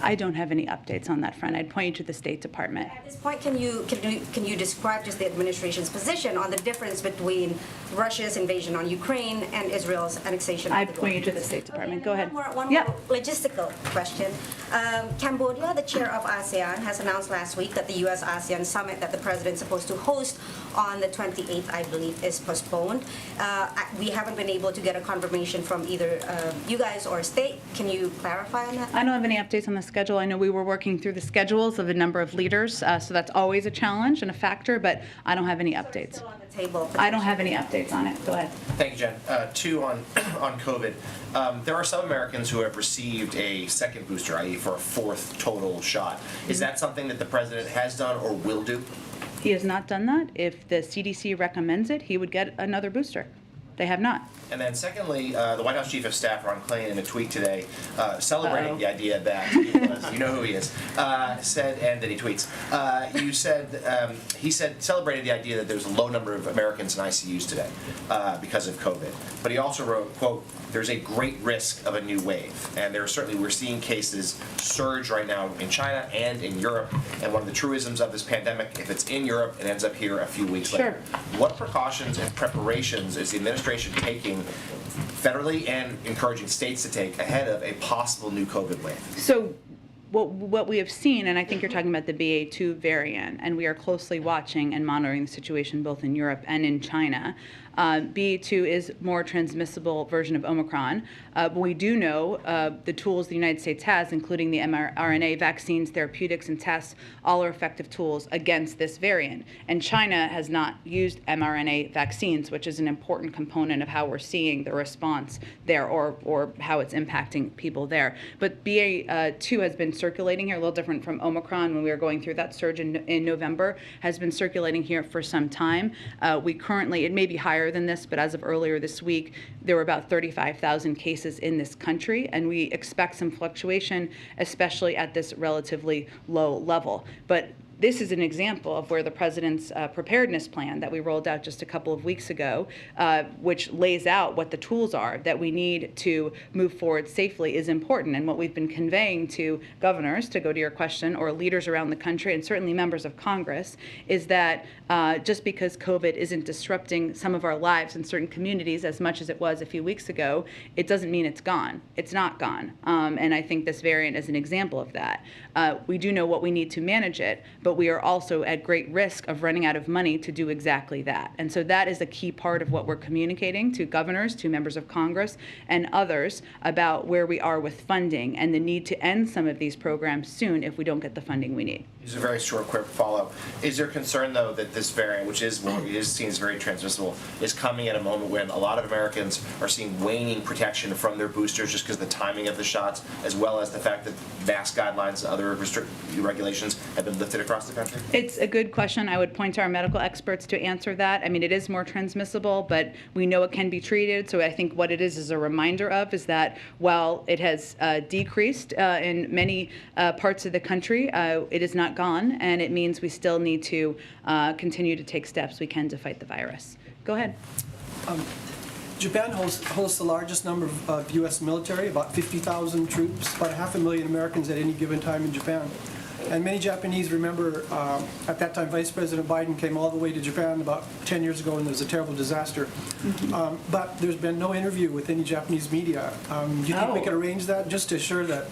I don't have any updates on that front. I'd point you to the State Department. At this point, can you describe just the administration's position on the difference between Russia's invasion on Ukraine and Israel's annexation of the Golan? I'd point you to the State Department. Go ahead. One more logistical question. Cambodia, the chair of ASEAN, has announced last week that the U.S.-ASEAN summit that the president's supposed to host on the 28th, I believe, is postponed. We haven't been able to get a confirmation from either you guys or state. Can you clarify on that? I don't have any updates on the schedule. I know we were working through the schedules of a number of leaders, so that's always a challenge and a factor, but I don't have any updates. I don't have any updates on it. Go ahead. Thank you, Jen. Two on COVID. There are some Americans who have received a second booster, i.e. for a fourth total shot. Is that something that the president has done or will do? He has not done that. If the CDC recommends it, he would get another booster. They have not. And then secondly, the White House Chief of Staff, Ron Klain, in a tweet today, celebrating the idea that he was, you know who he is, said, and that he tweets, he said, celebrated the idea that there's a low number of Americans in ICUs today because of COVID. But he also wrote, quote, there's a great risk of a new wave. And there are certainly, we're seeing cases surge right now in China and in Europe. And one of the truisms of this pandemic, if it's in Europe, it ends up here a few weeks later. What precautions and preparations is the administration taking federally and encouraging states to take ahead of a possible new COVID wave? So what we have seen, and I think you're talking about the BA.2 variant, and we are closely watching and monitoring the situation both in Europe and in China. BA.2 is more transmissible version of Omicron, but we do know the tools the United States has, including the mRNA vaccines, therapeutics, and tests, all are effective tools against this variant. And China has not used mRNA vaccines, which is an important component of how we're seeing the response there, or how it's impacting people there. But BA.2 has been circulating here, a little different from Omicron when we were going through that surge in November, has been circulating here for some time. We currently, it may be higher than this, but as of earlier this week, there were about 35,000 cases in this country, and we expect some fluctuation, especially at this relatively low level. But this is an example of where the president's preparedness plan that we rolled out just a couple of weeks ago, which lays out what the tools are that we need to move forward safely, is important. And what we've been conveying to governors, to go to your question, or leaders around the country, and certainly members of Congress, is that just because COVID isn't disrupting some of our lives in certain communities as much as it was a few weeks ago, it doesn't mean it's gone. It's not gone. And I think this variant is an example of that. We do know what we need to manage it, but we are also at great risk of running out of money to do exactly that. And so that is a key part of what we're communicating to governors, to members of Congress, and others about where we are with funding and the need to end some of these programs soon if we don't get the funding we need. This is a very short, quick follow-up. Is there concern, though, that this variant, which is seen as very transmissible, is coming at a moment when a lot of Americans are seeing waning protection from their boosters just because of the timing of the shots, as well as the fact that mask guidelines and other regulations have been lifted across the country? It's a good question. I would point to our medical experts to answer that. I mean, it is more transmissible, but we know it can be treated. So I think what it is a reminder of is that while it has decreased in many parts of the country, it is not gone, and it means we still need to continue to take steps we can to fight the virus. Go ahead. Japan hosts the largest number of U.S. military, about 50,000 troops, about 500,000 Americans at any given time in Japan. And many Japanese remember at that time Vice President Biden came all the way to Japan about 10 years ago, and there was a terrible disaster. But there's been no interview with any Japanese media. Do you think we could arrange that just to assure that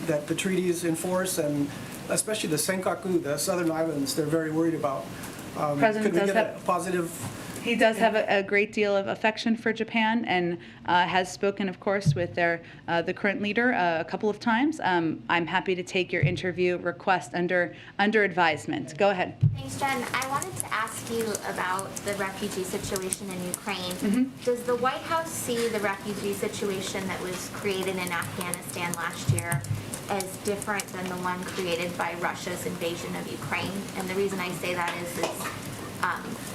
the treaty is in force, and especially the Senkaku, the southern islands, they're very worried about President Could we does get a have- positive? He does have a great deal of affection for Japan and has spoken, of course, with the current leader a couple of times. I'm happy to take your interview request under advisement. Go ahead. Thanks, Jen. I wanted to ask you about the refugee situation in Ukraine. Does the White House see the refugee situation that was created in Afghanistan last year as different than the one created by Russia's invasion of Ukraine? And the reason I say that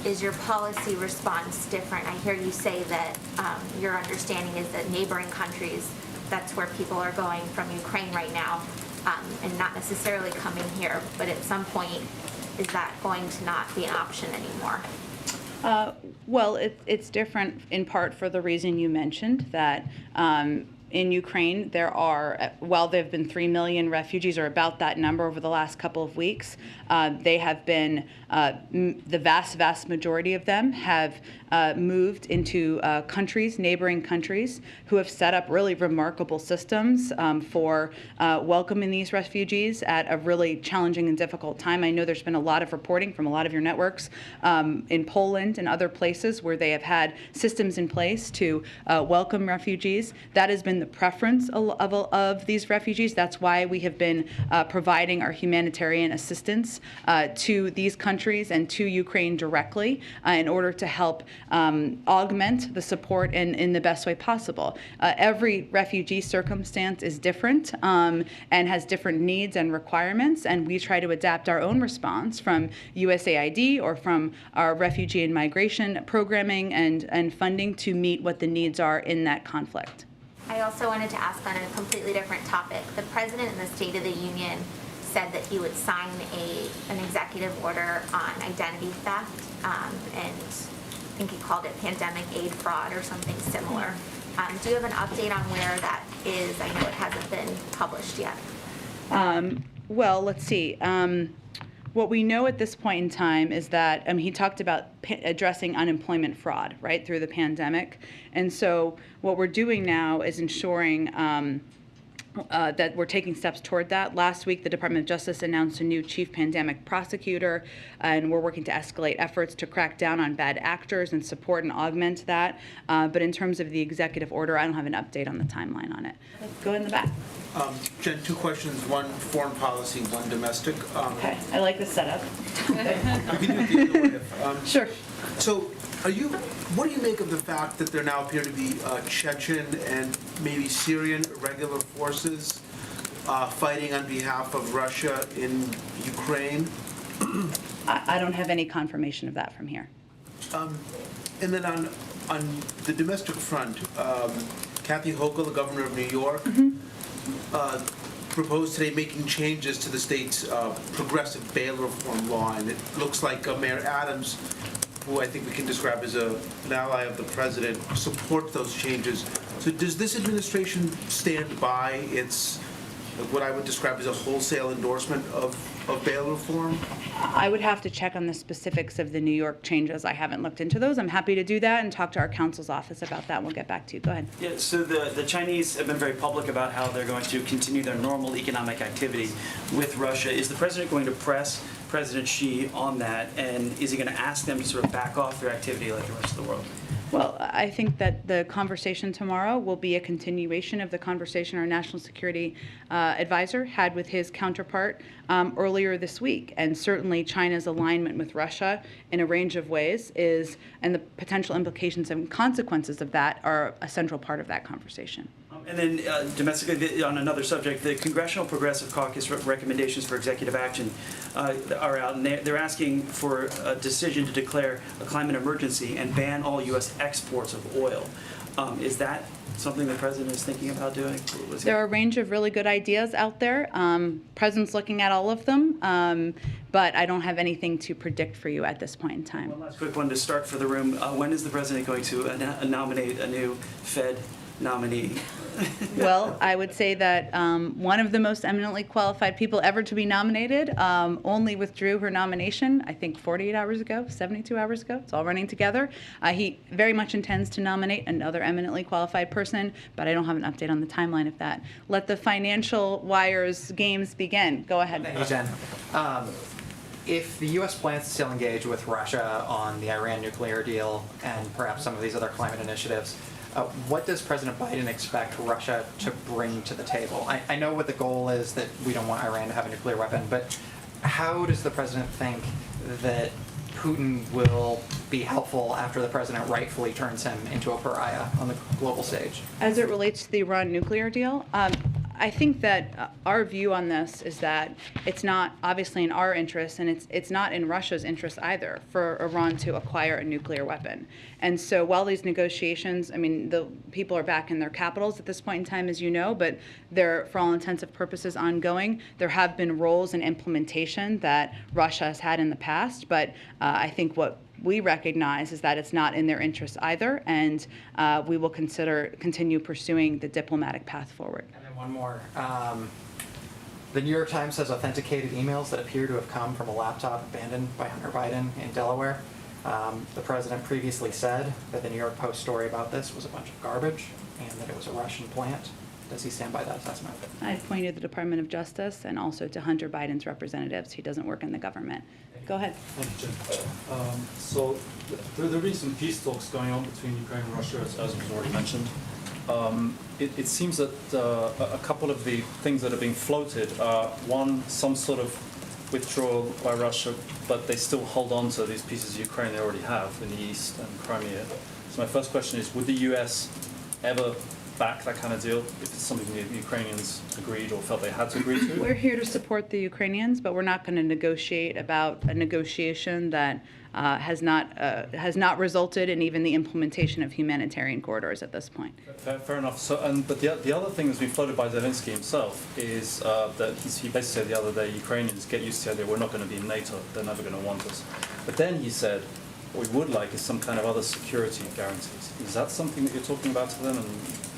is your policy response different? I hear you say that your understanding is that neighboring countries, that's where people are going from Ukraine right now, and not necessarily coming here, but at some point, is that going to not be an option anymore? Well, it's different in part for the reason you mentioned, that in Ukraine, while there have been 3 million refugees, or about that number over the last couple of weeks, they have been, the vast majority of them have moved into neighboring countries, who have set up really remarkable systems for welcoming these refugees at a really challenging and difficult time. I know there's been a lot of reporting from a lot of your networks in Poland and other places where they have had systems in place to welcome refugees. That has been the preference of these refugees. That's why we have been providing our humanitarian assistance to these countries and to Ukraine directly in order to help augment the support in the best way possible. Every refugee circumstance is different and has different needs and requirements, and we try to adapt our own response from USAID or from our refugee and migration programming and funding to meet what the needs are in that conflict. I also wanted to ask on a completely different topic. The President in the State of the Union said that he would sign an executive order on identity theft, and I think he called it pandemic aid fraud or something similar. Do you have an update on where that is? I know it hasn't been published yet. Well, let's see. What we know at this point in time is that he talked about addressing unemployment fraud, right, through the pandemic. And so what we're doing now is ensuring that we're taking steps toward that. Last week, the Department of Justice announced a new chief pandemic prosecutor, and we're working to escalate efforts to crack down on bad actors and support and augment that. But in terms of the executive order, I don't have an update on the timeline on it. Go in the back. Jen, two questions, one foreign policy, one domestic. Okay, I like the setup. We can do it the other way. Sure. So, what do you make of the fact that there now appear to be Chechen and maybe Syrian irregular forces fighting on behalf of Russia in Ukraine? I don't have any confirmation of that from here. And then on the domestic front, Kathy Hochul, the governor of New York, proposed today making changes to the state's progressive bail reform law, and it looks like Mayor Adams, who I think we can describe as an ally of the president, support those changes. So does this administration stand by its, what I would describe as a wholesale endorsement of bail reform? I would have to check on the specifics of the New York changes. I haven't looked into those. I'm happy to do that and talk to our counsel's office about that. We'll get back to you. Go ahead. Yeah, so the Chinese have been very public about how they're going to continue their normal economic activity with Russia. Is the president going to press President Xi on that, and is he going to ask them to sort of back off their activity like the rest of the world? Well, I think that the conversation tomorrow will be a continuation of the conversation our national security advisor had with his counterpart earlier this week. And certainly China's alignment with Russia in a range of ways and the potential implications and consequences of that are a central part of that conversation. And then domestically, on another subject, the Congressional Progressive Caucus recommendations for executive action are out, and they're asking for a decision to declare a climate emergency and ban all U.S. exports of oil. Is that something the president is thinking about doing? There are a range of really good ideas out there. President's looking at all of them, but I don't have anything to predict for you at this point in time. One last quick one to start for the room. When is the president going to nominate a new Fed nominee? Well, I would say that one of the most eminently qualified people ever to be nominated only withdrew her nomination, I think 48 hours ago, 72 hours ago. It's all running together. He very much intends to nominate another eminently qualified person, but I don't have an update on the timeline of that. Let the financial wires games begin. Go ahead. Thank you, Jen. If the U.S. plans to still engage with Russia on the Iran nuclear deal and perhaps some of these other climate initiatives, what does President Biden expect Russia to bring to the table? I know what the goal is, that we don't want Iran to have a nuclear weapon, but how does the president think that Putin will be helpful after the president rightfully turns him into a pariah on the global stage? As it relates to the Iran nuclear deal, I think that our view on this is that it's not obviously in our interest, and it's not in Russia's interest either for Iran to acquire a nuclear weapon. And so while these negotiations, I mean, the people are back in their capitals at this point in time, as you know, but they're, for all intents and purposes, ongoing. There have been roles in implementation that Russia has had in the past, but I think what we recognize is that it's not in their interest either, and we will continue pursuing the diplomatic path forward. And then one more. The New York Times has authenticated emails that appear to have come from a laptop abandoned by Hunter Biden in Delaware. The president previously said that the New York Post story about this was a bunch of garbage and that it was a Russian plant. Does he stand by that assessment? I pointed to the Department of Justice and also to Hunter Biden's representatives. He doesn't work in the government. Go ahead. Thank you, Jen. So there have been some peace talks going on between Ukraine and Russia, as was already mentioned. It seems that a couple of the things that are being floated are, one, some sort of withdrawal by Russia, but they still hold on to these pieces of Ukraine they already have in the east and Crimea. So my first question is, would the US ever back that kind of deal if it's something the Ukrainians agreed or felt they had to agree to? We're here to support the Ukrainians, but we're not going to negotiate about a negotiation that has not resulted in even the implementation of humanitarian corridors at this point. Fair enough. So, but the other thing that's been floated by Zelensky himself is that he basically said the other day, Ukrainians get used to the idea we're not going to be in NATO, they're never going to want us. But then he said, what we would like is some kind of other security guarantees. Is that something that you're talking about to them, and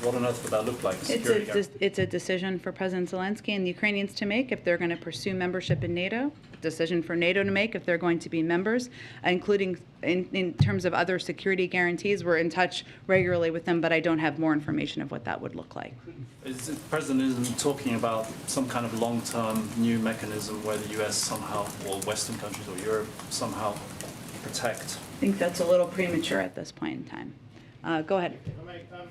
what on earth would that look like? It's a decision for President Zelensky and the Ukrainians to make if they're going to pursue membership in NATO, decision for NATO to make if they're going to be members, including in terms of other security guarantees. We're in touch regularly with them, but I don't have more information of what that would look like. The President isn't talking about some kind of long-term new mechanism where the US somehow, or Western countries or Europe somehow protect? I think that's a little premature at this point in time. Go ahead.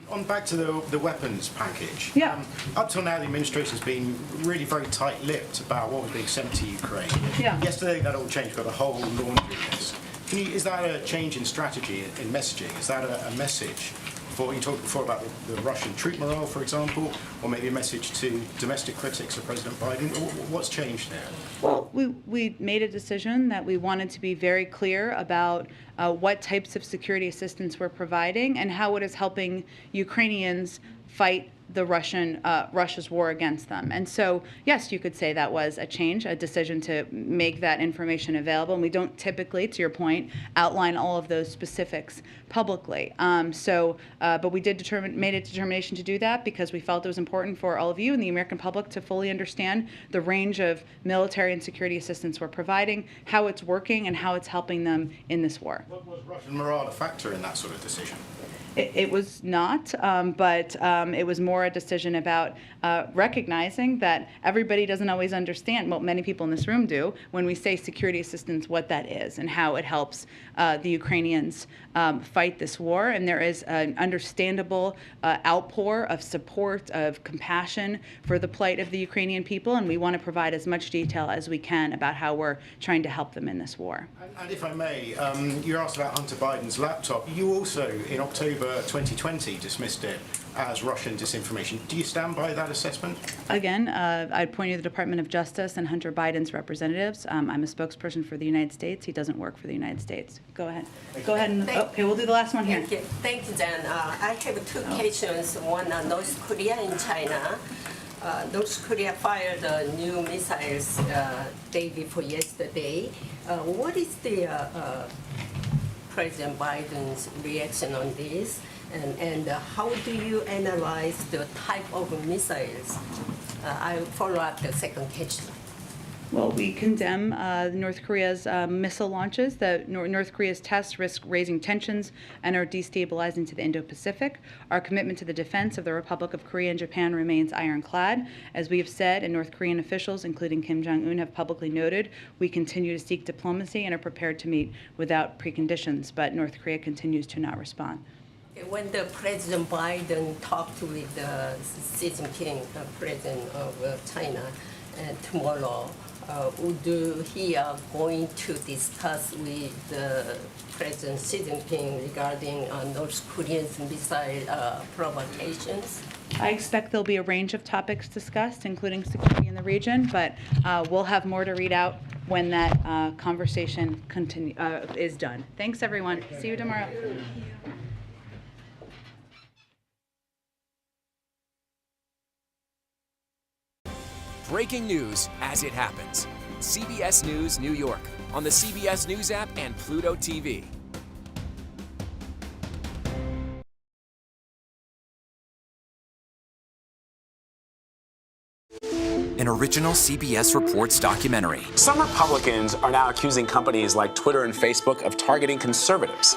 On back to the weapons package. Yeah. Up till now, the administration's been really very tight-lipped about what was being sent to Ukraine. Yeah. Yesterday, that all changed. Got a whole laundry list. Is that a change in strategy, in messaging? Is that a message? You talked before about the Russian troop morale, for example, or maybe a message to domestic critics of President Biden. What's changed there? Well, we made a decision that we wanted to be very clear about what types of security assistance we're providing and how it is helping Ukrainians fight the Russia's war against them. And so, yes, you could say that was a change, a decision to make that information available. And we don't typically, to your point, outline all of those specifics publicly. But we did made a determination to do that because we felt it was important for all of you and the American public to fully understand the range of military and security assistance we're providing, how it's working, and how it's helping them in this war. Was Russian morale a factor in that sort of decision? It was not, but it was more a decision about recognizing that everybody doesn't always understand, well, many people in this room do, when we say security assistance, what that is and how it helps the Ukrainians fight this war. And there is an understandable outpour of support, of compassion for the plight of the Ukrainian people, and we want to provide as much detail as we can about how we're trying to help them in this war. And if I may, you asked about Hunter Biden's laptop. You also, in October 2020, dismissed it as Russian disinformation. Do you stand by that assessment? Again, I'd point you to the Department of Justice and Hunter Biden's representatives. I'm a spokesperson for the United States. He doesn't work for the United States. Go ahead. Go ahead. And, okay, we'll do the last one here. Thank you, Jen. I have two questions. One, North Korea and China. North Korea fired new missiles day before yesterday. What is the President Biden's reaction on this? And how do you analyze the type of missiles? I'll follow up the second question. Well, we condemn North Korea's missile launches. North Korea's tests risk raising tensions and are destabilizing to the Indo-Pacific. Our commitment to the defense of the Republic of Korea and Japan remains ironclad. As we have said, and North Korean officials, including Kim Jong-un, have publicly noted, we continue to seek diplomacy and are prepared to meet without preconditions, but North Korea continues to not respond. When the President Biden talked with Xi Jinping, the President of China, tomorrow, would he going to discuss with President Xi Jinping regarding North Korea's missile provocations? I expect there'll be a range of topics discussed, including security in the region, but we'll have more to read out when that conversation is done. Thanks, everyone. See you tomorrow. Breaking news as it happens. CBS News New York on the CBS News app and Pluto TV. An original CBS Reports documentary. Some Republicans are now accusing companies like Twitter and Facebook of targeting conservatives.